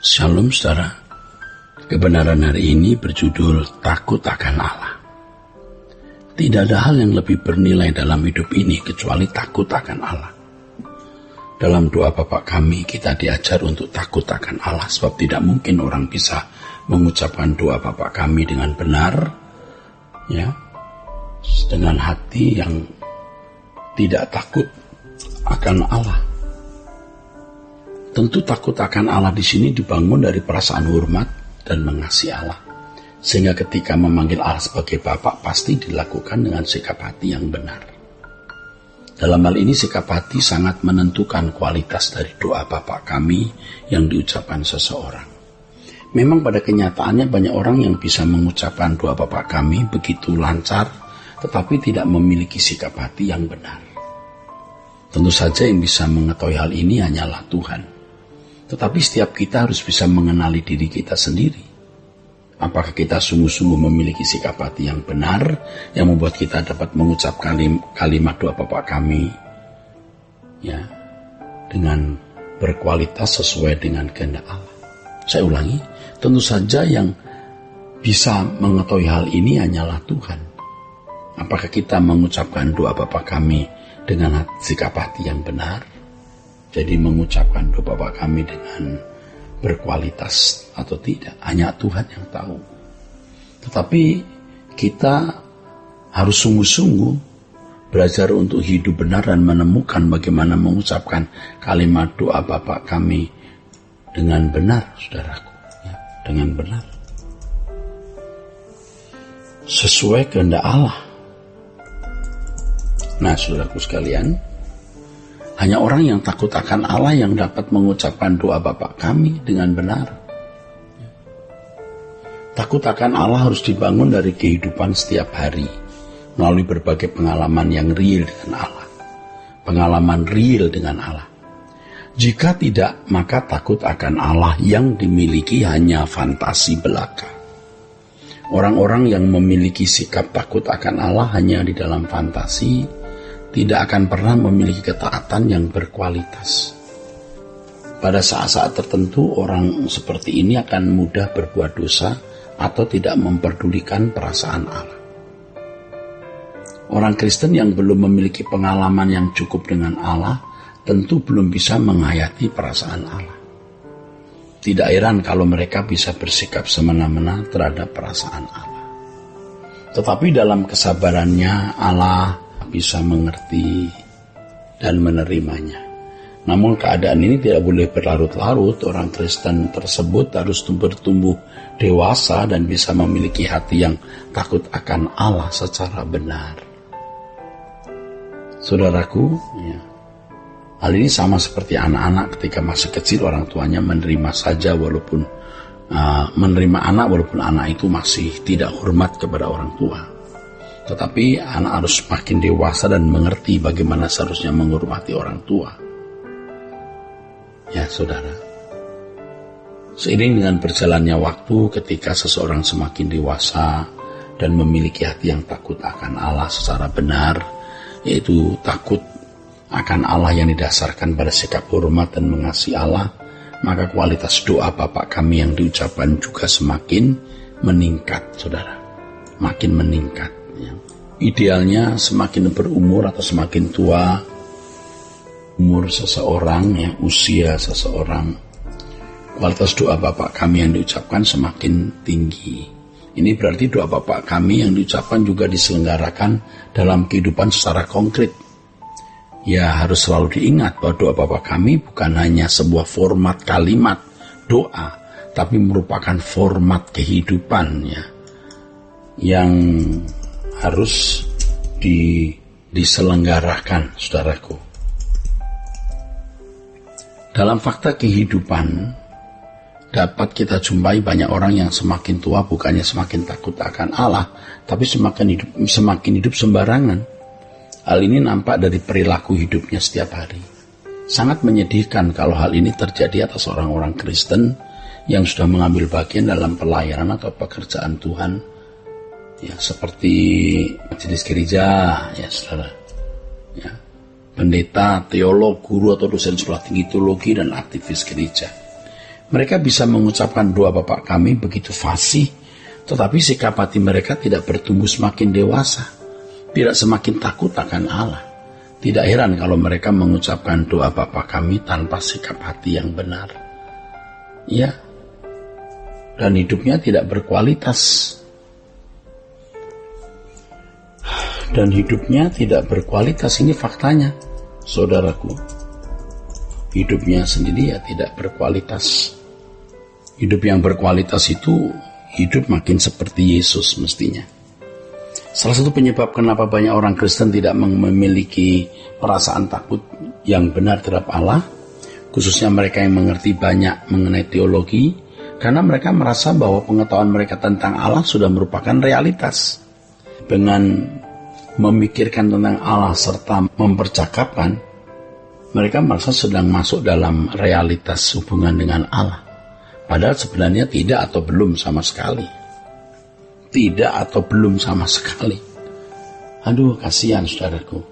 Shalom saudara. Kebenaran hari ini berjudul takut akan Allah. Tidak ada hal yang lebih bernilai dalam hidup ini kecuali takut akan Allah. Dalam doa Bapa kami kita diajar untuk takut akan Allah, sebab tidak mungkin orang bisa mengucapkan doa Bapa kami dengan benar, ya, dengan hati yang tidak takut akan Allah. Tentu takut akan Allah di sini dibangun dari perasaan hormat dan mengasihi Allah. Sehingga ketika memanggil Allah sebagai Bapa pasti dilakukan dengan sikap hati yang benar. Dalam hal ini sikap hati sangat menentukan kualitas dari doa Bapa kami yang diucapkan seseorang. Memang pada kenyataannya banyak orang yang bisa mengucapkan doa Bapa kami begitu lancar, tetapi tidak memiliki sikap hati yang benar. Tentu saja yang bisa mengetahui hal ini hanyalah Tuhan. Tetapi setiap kita harus bisa mengenali diri kita sendiri. Apakah kita sungguh-sungguh memiliki sikap hati yang benar, yang membuat kita dapat mengucapkan kalimat doa Bapa kami, ya, dengan berkualitas sesuai dengan kehendak Allah. Saya ulangi, tentu saja yang bisa mengetahui hal ini hanyalah Tuhan. Apakah kita mengucapkan doa Bapa kami dengan sikap hati yang benar? Jadi mengucapkan doa Bapa kami dengan berkualitas atau tidak, hanya Tuhan yang tahu. Tetapi kita harus sungguh-sungguh belajar untuk hidup benar dan menemukan bagaimana mengucapkan kalimat doa Bapa kami dengan benar, saudaraku, ya, dengan benar. Sesuai kehendak Allah. Nah, saudaraku sekalian, hanya orang yang takut akan Allah yang dapat mengucapkan doa Bapa kami dengan benar. Takut akan Allah harus dibangun dari kehidupan setiap hari, melalui berbagai pengalaman yang real dengan Allah. Pengalaman real dengan Allah. Jika tidak, maka takut akan Allah yang dimiliki hanya fantasi belaka. Orang-orang yang memiliki sikap takut akan Allah hanya di dalam fantasi, tidak akan pernah memiliki ketaatan yang berkualitas. Pada saat-saat tertentu orang seperti ini akan mudah berbuat dosa atau tidak memperdulikan perasaan Allah. Orang Kristen yang belum memiliki pengalaman yang cukup dengan Allah tentu belum bisa menghayati perasaan Allah. Tidak heran kalau mereka bisa bersikap semena-mena terhadap perasaan Allah. Tetapi dalam kesabarannya Allah bisa mengerti dan menerimanya. Namun keadaan ini tidak boleh berlarut-larut. Orang Kristen tersebut harus bertumbuh dewasa dan bisa memiliki hati yang takut akan Allah secara benar. Saudaraku, ya, hal ini sama seperti anak-anak ketika masih kecil orang tuanya menerima saja walaupun menerima anak walaupun anak itu masih tidak hormat kepada orang tua. Tetapi anak harus makin dewasa dan mengerti bagaimana seharusnya menghormati orang tua. Ya saudara, seiring dengan berjalannya waktu ketika seseorang semakin dewasa dan memiliki hati yang takut akan Allah secara benar, yaitu takut akan Allah yang didasarkan pada sikap hormat dan mengasihi Allah, maka kualitas doa Bapa kami yang diucapkan juga semakin meningkat, saudara. Makin meningkat. Ya. Idealnya semakin berumur atau semakin tua umur seseorang, ya, usia seseorang, kualitas doa Bapa kami yang diucapkan semakin tinggi. Ini berarti doa Bapa kami yang diucapkan juga diselenggarakan dalam kehidupan secara konkret. Ya, harus selalu diingat bahwa doa Bapa kami bukan hanya sebuah format kalimat doa, tapi merupakan format kehidupan, ya, yang harus diselenggarakan, saudaraku. Dalam fakta kehidupan dapat kita jumpai banyak orang yang semakin tua bukannya semakin takut akan Allah, tapi semakin hidup sembarangan. Hal ini nampak dari perilaku hidupnya setiap hari. Sangat menyedihkan kalau hal ini terjadi atas orang-orang Kristen yang sudah mengambil bagian dalam pelayanan atau pekerjaan Tuhan, ya, seperti majelis gereja, ya saudara, ya, pendeta, teolog, guru atau dosen sekolah tinggi teologi dan aktivis gereja. Mereka bisa mengucapkan doa Bapa kami begitu fasih, tetapi sikap hati mereka tidak bertumbuh semakin dewasa, tidak semakin takut akan Allah. Tidak heran kalau mereka mengucapkan doa Bapa kami tanpa sikap hati yang benar. Ya, dan hidupnya tidak berkualitas. Dan hidupnya tidak berkualitas, ini faktanya, saudaraku. Hidupnya sendiri ya tidak berkualitas. Hidup yang berkualitas itu hidup makin seperti Yesus mestinya. Salah satu penyebab kenapa banyak orang Kristen tidak memiliki perasaan takut yang benar terhadap Allah, khususnya mereka yang mengerti banyak mengenai teologi, karena mereka merasa bahwa pengetahuan mereka tentang Allah sudah merupakan realitas. Dengan memikirkan tentang Allah serta mempercakapkan, mereka merasa sedang masuk dalam realitas hubungan dengan Allah. Padahal sebenarnya tidak atau belum sama sekali. Tidak atau belum sama sekali. Aduh, kasihan saudaraku.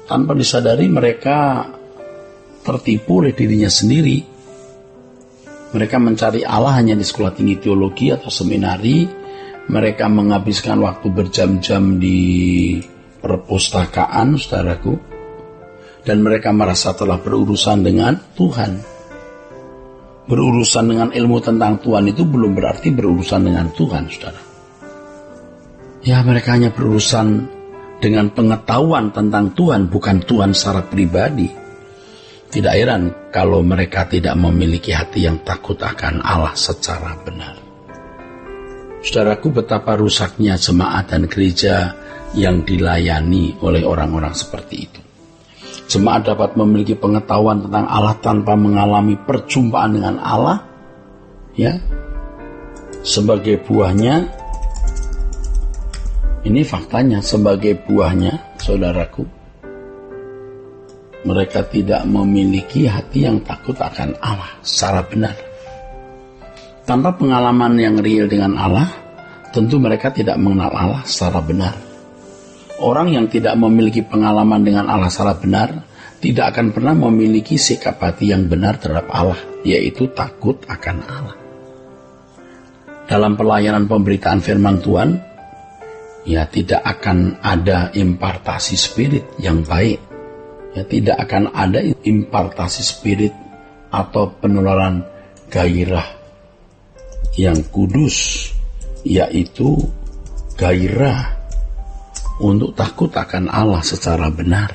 Tanpa disadari mereka tertipu oleh dirinya sendiri. Mereka mencari Allah hanya di sekolah tinggi teologi atau seminari. Mereka menghabiskan waktu berjam-jam di perpustakaan, saudaraku. Dan mereka merasa telah berurusan dengan Tuhan. Berurusan dengan ilmu tentang Tuhan itu belum berarti berurusan dengan Tuhan, saudara. Ya, mereka hanya berurusan dengan pengetahuan tentang Tuhan, bukan Tuhan secara pribadi. Tidak heran kalau mereka tidak memiliki hati yang takut akan Allah secara benar. Saudaraku, betapa rusaknya jemaat dan gereja yang dilayani oleh orang-orang seperti itu. Jemaat dapat memiliki pengetahuan tentang Allah tanpa mengalami perjumpaan dengan Allah. Ya, sebagai buahnya, ini faktanya, sebagai buahnya, saudaraku, mereka tidak memiliki hati yang takut akan Allah secara benar. Tanpa pengalaman yang real dengan Allah, tentu mereka tidak mengenal Allah secara benar. Orang yang tidak memiliki pengalaman dengan Allah secara benar tidak akan pernah memiliki sikap hati yang benar terhadap Allah, yaitu takut akan Allah. Dalam pelayanan pemberitaan firman Tuhan, ya tidak akan ada impartasi spirit yang baik. Ya tidak akan ada impartasi spirit atau penularan gairah yang kudus, yaitu gairah untuk takut akan Allah secara benar.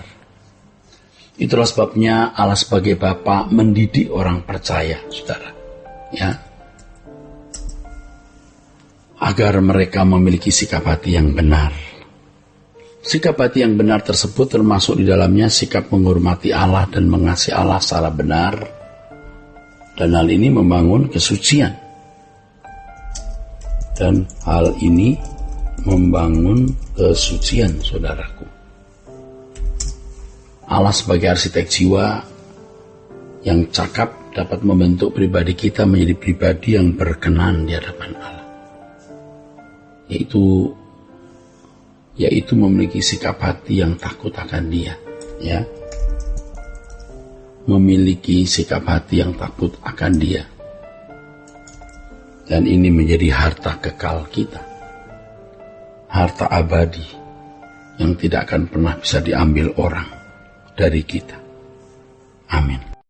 Itulah sebabnya Allah sebagai Bapa mendidik orang percaya, saudara, ya, agar mereka memiliki sikap hati yang benar. Sikap hati yang benar tersebut termasuk di dalamnya sikap menghormati Allah dan mengasihi Allah secara benar, dan hal ini membangun kesucian. Dan hal ini membangun kesucian, saudaraku. Allah sebagai arsitek jiwa yang cakap dapat membentuk pribadi kita menjadi pribadi yang berkenan di hadapan Allah. Yaitu memiliki sikap hati yang takut akan Dia, ya. Memiliki sikap hati yang takut akan Dia. Dan ini menjadi harta kekal kita. Harta abadi yang tidak akan pernah bisa diambil orang dari kita.